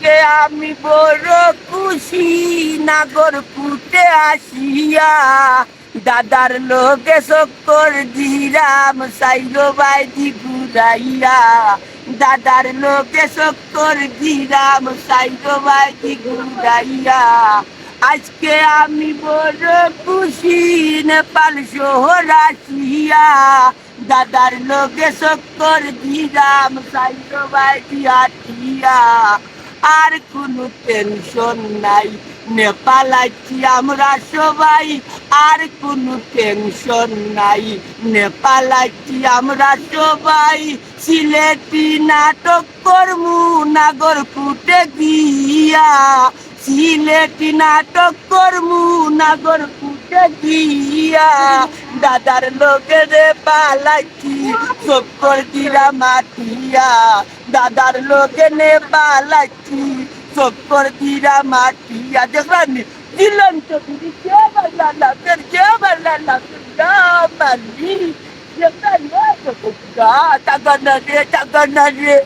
আজকে আমি বড় খুশি নাগরপুরে আসিয়া দাদার লোকে শক্কর দিরাম সাইলো বাইদি ঘুরাইয়া দাদার লোকে শক্কর দিরাম সাইলো বাইদি ঘুরাইয়া আজকে আমি বড় খুশি নেপাল শহর আসিয়া দাদার লোকে শক্কর দিরাম সাইলো বাইদি আটিয়া আর কোনো টেনশন নাই নেপাল আছি আমরা সবাই আর কোনো টেনশন নাই নেপাল আছি আমরা সবাই সিলেটি নাটক করমু নাগরকুটে গিয়া সিলেটি নাটক করমু নাগরকুটে গিয়া দাদার লোকে রে পালাইছি শক্কর দিরা মাটিয়া দাদার লোকে নে পালাইছি শক্কর দিরা মাটিয়া দেখলাম দিলন্ত দিদি কে বালা ফের কে বালা মালি দেখলাম টাকা না রে